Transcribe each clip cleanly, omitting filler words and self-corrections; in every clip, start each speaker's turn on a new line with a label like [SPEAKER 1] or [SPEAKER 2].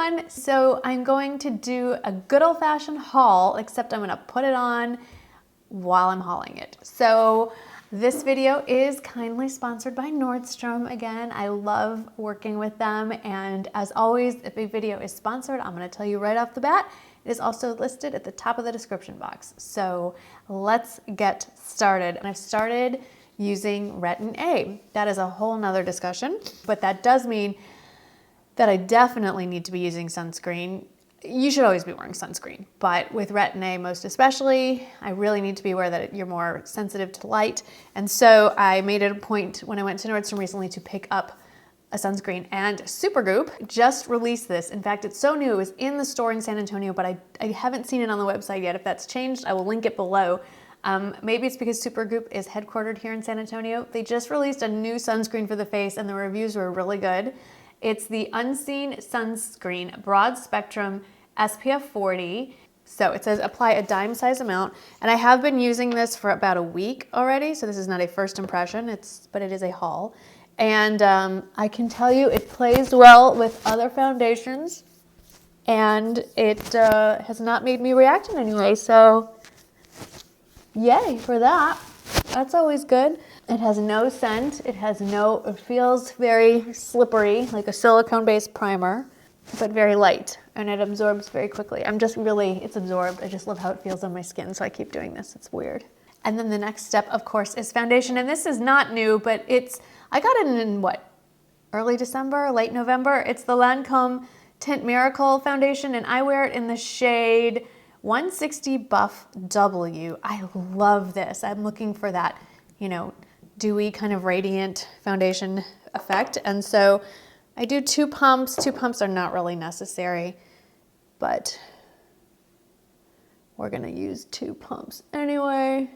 [SPEAKER 1] everyone. So I'm going to do a good old-fashioned haul, except I'm gonna put it on while I'm hauling it. So this video is kindly sponsored by Nordstrom again. I love working with them, and as always, if a video is sponsored, I'm gonna tell you right off the bat. It is also listed at the top of the description box. So let's get started. And I've started using Retin A. That is a whole nother discussion, but that does mean that I definitely need to be using sunscreen. You should always be wearing sunscreen, but with Retin A most especially, I really need to be aware that you're more sensitive to light. And so I made it a point when I went to Nordstrom recently to pick up a sunscreen, and Supergoop just released this. In fact, it's so new, it was in the store in San Antonio, but I haven't seen it on the website yet. If that's changed, I will link it below. Maybe it's because Supergoop is headquartered here in San Antonio. They just released a new sunscreen for the face and the reviews were really good. It's the Unseen Sunscreen Broad Spectrum SPF 40. So it says apply a dime size amount. And I have been using this for about a week already. So this is not a first impression, but it is a haul. And I can tell you it plays well with other foundations, and it has not made me react in any way. So yay for that. That's always good. It has no scent. It feels very slippery, like a silicone-based primer, but very light, and it absorbs very quickly. It's absorbed. I just love how it feels on my skin, so I keep doing this. It's weird. And then the next step, of course, is foundation. And this is not new, but I got it in what? Early December, late November. It's the Lancome Tint Miracle Foundation, and I wear it in the shade 160 Buff W. I love this. I'm looking for that, dewy kind of radiant foundation effect. And so I do 2 pumps. 2 pumps are not really necessary, but we're gonna use 2 pumps anyway.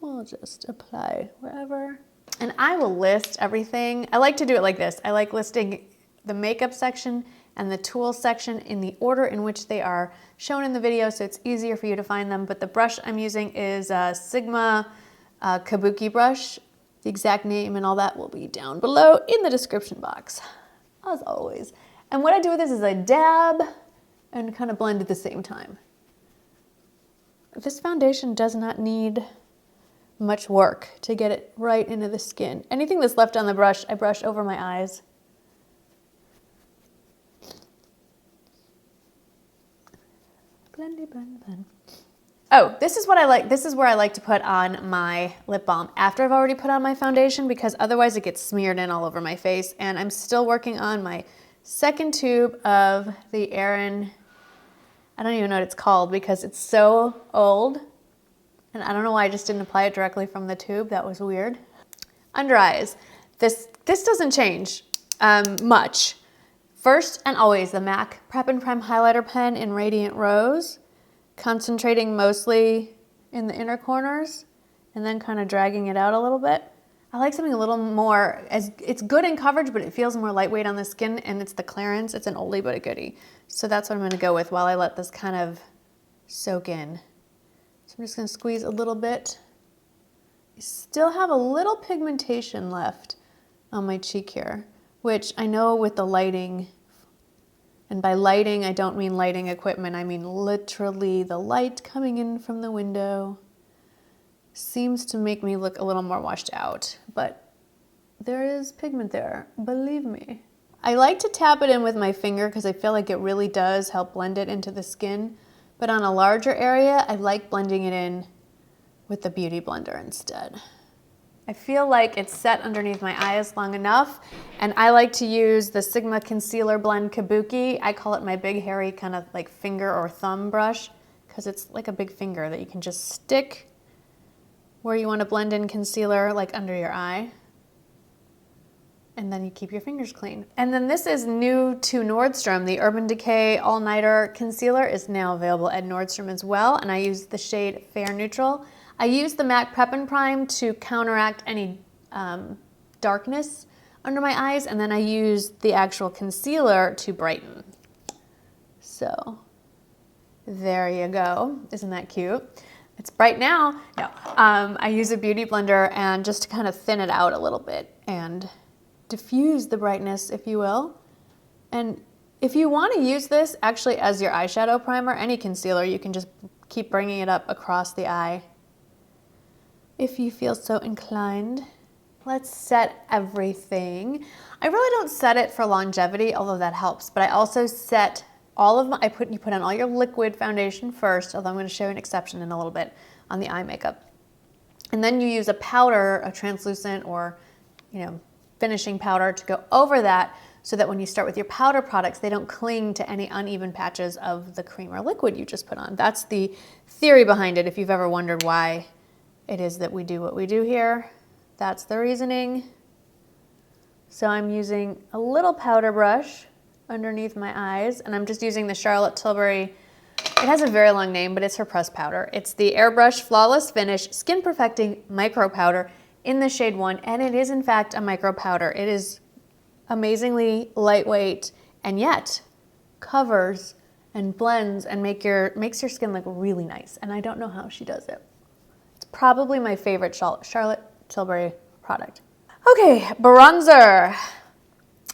[SPEAKER 1] We'll just apply wherever. And I will list everything. I like to do it like this. I like listing the makeup section and the tools section in the order in which they are shown in the video, so it's easier for you to find them. But the brush I'm using is a Sigma Kabuki brush. The exact name and all that will be down below in the description box, as always. And what I do with this is I dab and kind of blend at the same time. This foundation does not need much work to get it right into the skin. Anything that's left on the brush, I brush over my eyes. Blendy, blend, blend. Oh, this is what I like. This is where I like to put on my lip balm after I've already put on my foundation, because otherwise it gets smeared in all over my face. And I'm still working on my second tube of the Erin, I don't even know what it's called because it's so old. And I don't know why I just didn't apply it directly from the tube. That was weird. Under eyes. This doesn't change much. First and always the MAC Prep and Prime Highlighter Pen in Radiant Rose, concentrating mostly in the inner corners and then kind of dragging it out a little bit. I like something a little more, it's good in coverage, but it feels more lightweight on the skin, and it's the Clarins. It's an oldie but a goodie. So that's what I'm gonna go with while I let this kind of soak in. So I'm just gonna squeeze a little bit. I still have a little pigmentation left on my cheek here, which I know with the lighting, and by lighting, I don't mean lighting equipment, I mean literally the light coming in from the window seems to make me look a little more washed out, but there is pigment there, believe me. I like to tap it in with my finger because I feel like it really does help blend it into the skin, but on a larger area, I like blending it in with the Beauty Blender instead. I feel like it's set underneath my eyes long enough, and I like to use the Sigma Concealer Blend Kabuki. I call it my big hairy kind of like finger or thumb brush because it's like a big finger that you can just stick where you want to blend in concealer, like under your eye, and then you keep your fingers clean. And then this is new to Nordstrom. The Urban Decay All Nighter Concealer is now available at Nordstrom as well, and I use the shade Fair Neutral. I use the MAC Prep and Prime to counteract any darkness under my eyes, and then I use the actual concealer to brighten. So there you go. Isn't that cute? It's bright now. No, I use a beauty blender and just to kind of thin it out a little bit and diffuse the brightness, if you will. And if you want to use this actually as your eyeshadow primer, any concealer, you can just keep bringing it up across the eye if you feel so inclined. Let's set everything. I really don't set it for longevity, although that helps, but I also set all of my, you put on all your liquid foundation first, although I'm going to show you an exception in a little bit on the eye makeup. And then you use a powder, a translucent or, finishing powder to go over that so that when you start with your powder products, they don't cling to any uneven patches of the cream or liquid you just put on. That's the theory behind it, if you've ever wondered why it is that we do what we do here. That's the reasoning. So I'm using a little powder brush underneath my eyes, and I'm just using the Charlotte Tilbury, it has a very long name, but it's her pressed powder. It's the Airbrush Flawless Finish Skin Perfecting Micro Powder in the shade 1, and it is in fact a micro powder. It is amazingly lightweight, and yet covers and blends and makes your skin look really nice, and I don't know how she does it. It's probably my favorite Charlotte Tilbury product. Okay, bronzer.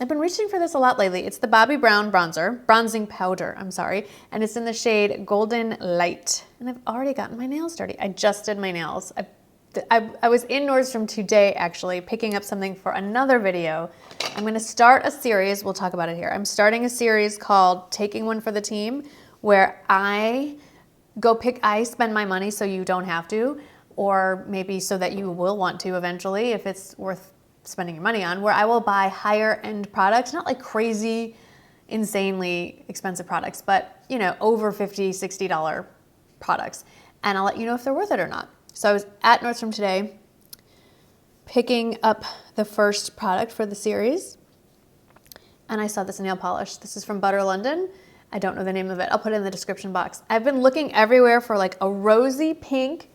[SPEAKER 1] I've been reaching for this a lot lately. It's the Bobbi Brown bronzing powder, I'm sorry, and it's in the shade Golden Light. And I've already gotten my nails dirty. I just did my nails. I was in Nordstrom today, actually, picking up something for another video. I'm gonna start a series, we'll talk about it here. I'm starting a series called Taking One for the Team, where I spend my money so you don't have to, or maybe so that you will want to eventually if it's worth spending your money on, where I will buy higher end products, not like crazy, insanely expensive products, but over $50, $60 products. And I'll let you know if they're worth it or not. So I was at Nordstrom today picking up the first product for the series, and I saw this nail polish. This is from Butter London. I don't know the name of it. I'll put it in the description box. I've been looking everywhere for like a rosy pink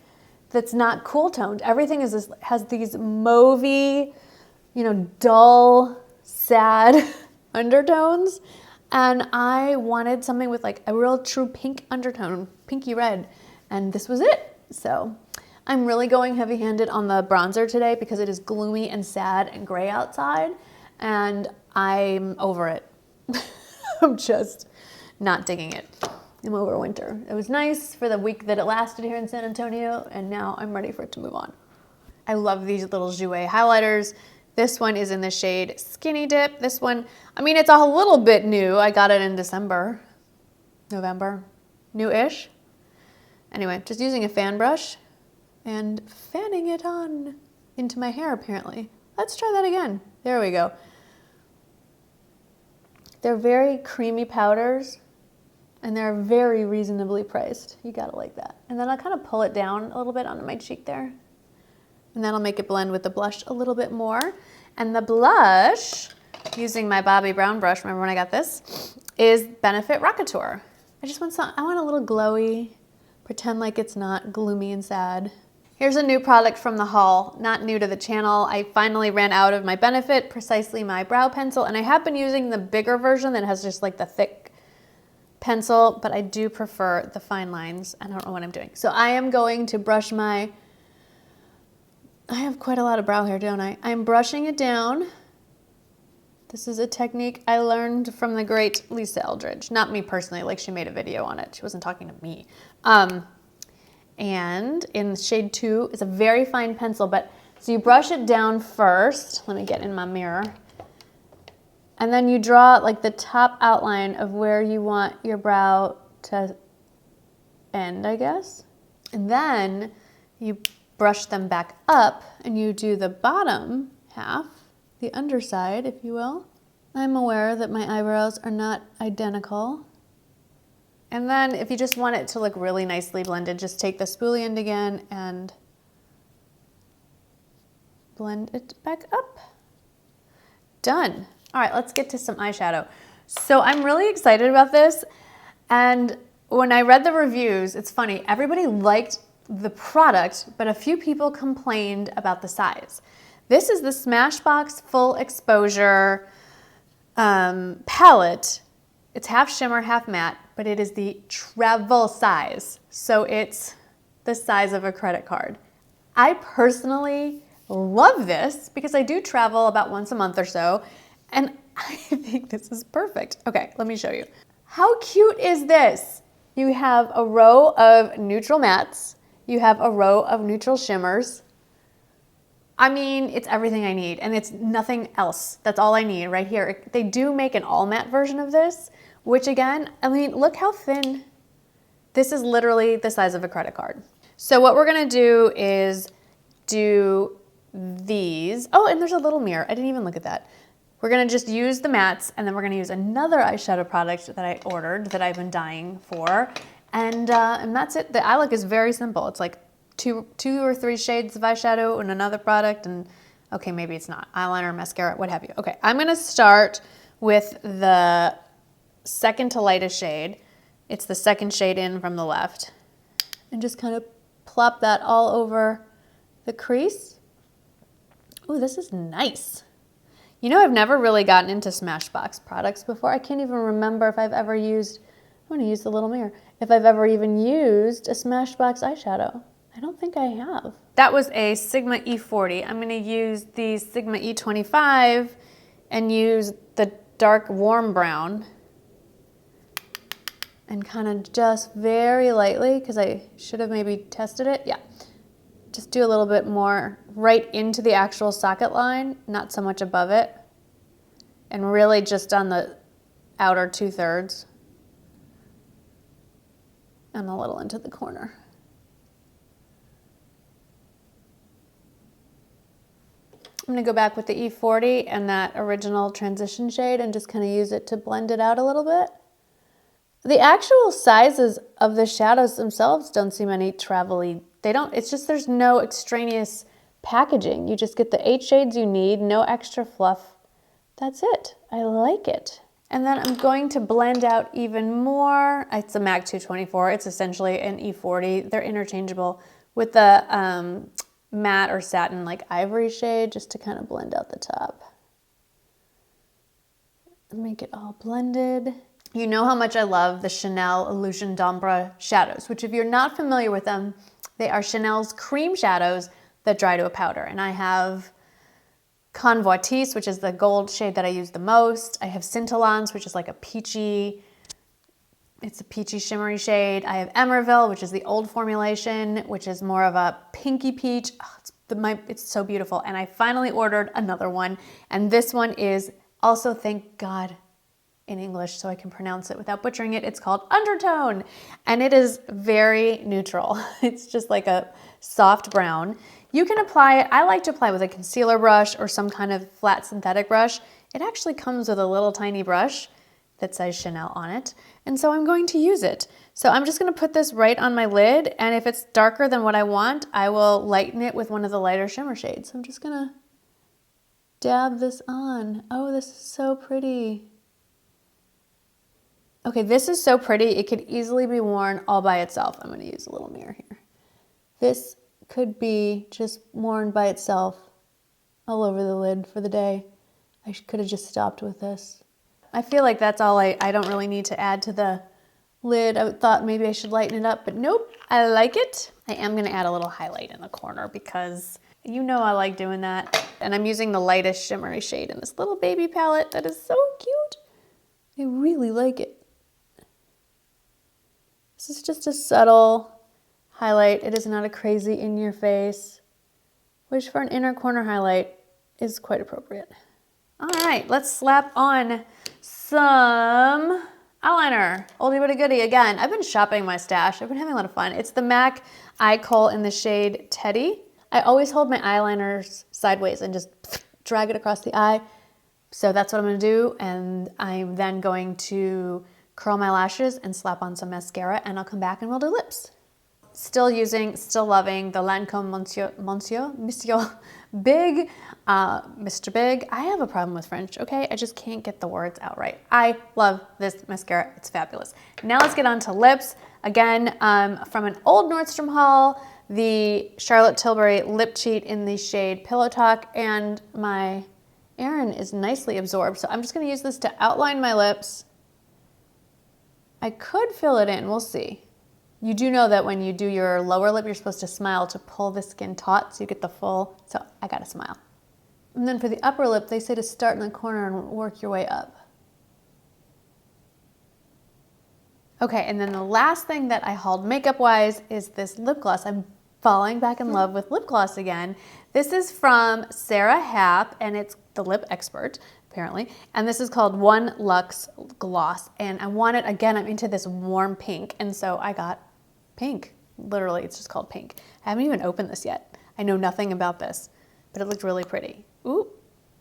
[SPEAKER 1] that's not cool toned. Everything has these mauvey, dull, sad undertones. And I wanted something with like a real true pink undertone, pinky red. And this was it. So I'm really going heavy handed on the bronzer today because it is gloomy and sad and gray outside. And I'm over it. I'm just not digging it. I'm over winter. It was nice for the week that it lasted here in San Antonio, and now I'm ready for it to move on. I love these little Jouer highlighters. This one is in the shade Skinny Dip. This one, it's a little bit new. I got it in November, new-ish. Anyway, just using a fan brush and fanning it on into my hair, apparently. Let's try that again. There we go. They're very creamy powders, and they're very reasonably priced. You gotta like that. And then I'll kind of pull it down a little bit onto my cheek there. And that'll make it blend with the blush a little bit more. And the blush, using my Bobbi Brown brush, remember when I got this, is Benefit Rockateur. I want a little glowy, pretend like it's not gloomy and sad. Here's a new product from the haul, not new to the channel. I finally ran out of my Benefit, precisely my brow pencil, and I have been using the bigger version that has just like the thick pencil, but I do prefer the fine lines. I don't know what I'm doing. So I am going to brush I have quite a lot of brow hair, don't I? I'm brushing it down. This is a technique I learned from the great Lisa Eldridge. Not me personally, like she made a video on it. She wasn't talking to me. And in shade 2, it's a very fine pencil, so you brush it down first. Let me get in my mirror. And then you draw like the top outline of where you want your brow to end, I guess. And then you brush them back up and you do the bottom half, the underside, if you will. I'm aware that my eyebrows are not identical. And then if you just want it to look really nicely blended, just take the spoolie end again and blend it back up. Done. All right, let's get to some eyeshadow. So I'm really excited about this. And when I read the reviews, it's funny, everybody liked the product, but a few people complained about the size. This is the Smashbox Full Exposure palette. It's half shimmer, half matte, but it is the travel size. So it's the size of a credit card. I personally love this because I do travel about once a month or so, and I think this is perfect. Okay, let me show you. How cute is this? You have a row of neutral mattes. You have a row of neutral shimmers. I mean, it's everything I need, and it's nothing else. That's all I need right here. They do make an all matte version of this, which again, I mean, look how thin. This is literally the size of a credit card. So what we're gonna do is do these. Oh, and there's a little mirror. I didn't even look at that. We're gonna just use the mattes, and then we're gonna use another eyeshadow product that I ordered that I've been dying for. And that's it. The eye look is very simple. It's like two or three shades of eyeshadow and another product, and okay, maybe it's not. Eyeliner, mascara, what have you. Okay, I'm gonna start with the second to lightest shade. It's the second shade in from the left. And just kind of plop that all over the crease. Ooh, this is nice. You know, I've never really gotten into Smashbox products before. I can't even remember if I've ever used, I'm gonna use the little mirror, if I've ever even used a Smashbox eyeshadow. I don't think I have. That was a Sigma E40. I'm gonna use the Sigma E25 and use the dark warm brown and kind of just very lightly, because I should have maybe tested it. Yeah, just do a little bit more right into the actual socket line, not so much above it, and really just on the outer 2/3 and a little into the corner. I'm gonna go back with the E40 and that original transition shade and just kind of use it to blend it out a little bit. The actual sizes of the shadows themselves don't seem any travel-y. They don't, it's just there's no extraneous packaging. You just get the 8 shades you need, no extra fluff. That's it. I like it. And then I'm going to blend out even more. It's a MAC 224. It's essentially an E40. They're interchangeable with the matte or satin like ivory shade, just to kind of blend out the top. Make it all blended. You know how much I love the Chanel Illusion d'Ombre shadows, which if you're not familiar with them, they are Chanel's cream shadows that dry to a powder. And I have Convoitisse, which is the gold shade that I use the most. I have Scintillance, which is like a peachy, it's a peachy shimmery shade. I have Emerville, which is the old formulation, which is more of a pinky peach. Oh, it's so beautiful. And I finally ordered another one. And this one is also, thank God, in English so I can pronounce it without butchering it. It's called Undertone, and it is very neutral. It's just like a soft brown. You can apply it, I like to apply with a concealer brush or some kind of flat synthetic brush. It actually comes with a little tiny brush that says Chanel on it, and so I'm going to use it. So I'm just gonna put this right on my lid, and if it's darker than what I want, I will lighten it with one of the lighter shimmer shades. So I'm just gonna dab this on. Oh, this is so pretty. Okay, this is so pretty. It could easily be worn all by itself. I'm going to use a little mirror here. This could be just worn by itself all over the lid for the day. I could have just stopped with this. I feel like that's all I don't really need to add to the lid. I thought maybe I should lighten it up, but nope, I like it. I am going to add a little highlight in the corner because you know I like doing that. And I'm using the lightest shimmery shade in this little baby palette that is so cute. I really like it. This is just a subtle highlight. It is not a crazy in your face, which for an inner corner highlight is quite appropriate. All right, let's slap on some eyeliner. Oldie but a goodie again. I've been shopping my stash. I've been having a lot of fun. It's the MAC Eye Kohl in the shade Teddy. I always hold my eyeliners sideways and just drag it across the eye. So that's what I'm gonna do. And I'm then going to curl my lashes and slap on some mascara, and I'll come back and we'll do lips. Still loving the Lancome Monsieur Big, Mr. Big. I have a problem with French, okay? I just can't get the words out right. I love this mascara, it's fabulous. Now let's get on to lips. Again, from an old Nordstrom haul, the Charlotte Tilbury Lip Cheat in the shade Pillow Talk, and my Erin is nicely absorbed, so I'm just gonna use this to outline my lips. I could fill it in, we'll see. You do know that when you do your lower lip, you're supposed to smile to pull the skin taut so you get the full, so I gotta smile. And then for the upper lip, they say to start in the corner and work your way up. Okay, and then the last thing that I hauled makeup-wise is this lip gloss. I'm falling back in love with lip gloss again. This is from Sarah Happ, and it's the Lip Expert, apparently. And this is called One Luxe Gloss. And I wanted, again, I'm into this warm pink, and so I got pink. Literally, it's just called pink. I haven't even opened this yet. I know nothing about this, but it looked really pretty. Ooh,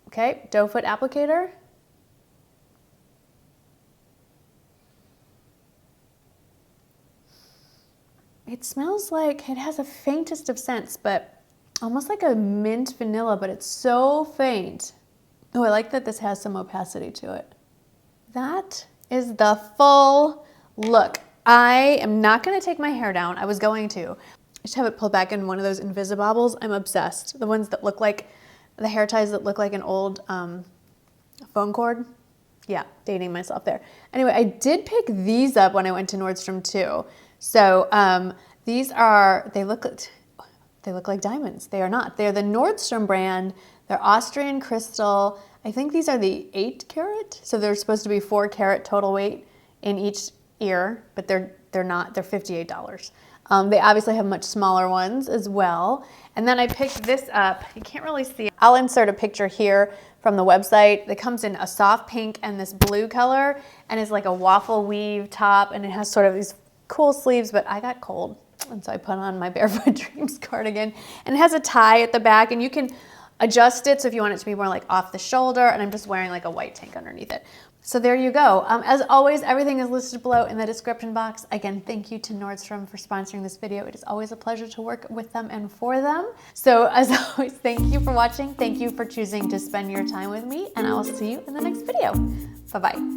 [SPEAKER 1] okay, doe foot applicator. It smells like, it has the faintest of scents, but almost like a mint vanilla, but it's so faint. Oh, I like that this has some opacity to it. That is the full look. I am not gonna take my hair down. I was going to. I just have it pulled back in one of those Invisibobbles. I'm obsessed. The ones that look like, the hair ties that look like an old phone cord. Yeah, dating myself there. Anyway, I did pick these up when I went to Nordstrom too. So these are, they look like diamonds. They are not. They're the Nordstrom brand. They're Austrian crystal. I think these are the 8 carat. So they're supposed to be 4 carat total weight in each ear, but they're not. They're $58. They obviously have much smaller ones as well. And then I picked this up. You can't really see it. I'll insert a picture here from the website. It comes in a soft pink and this blue color, and it's like a waffle weave top, and it has sort of these cool sleeves, but I got cold, and so I put on my Barefoot Dreams cardigan, and it has a tie at the back, and you can adjust it so if you want it to be more like off the shoulder, and I'm just wearing like a white tank underneath it. So there you go. As always, everything is listed below in the description box. Again, thank you to Nordstrom for sponsoring this video. It is always a pleasure to work with them and for them. So as always, thank you for watching. Thank you for choosing to spend your time with me, and I will see you in the next video. Bye-bye.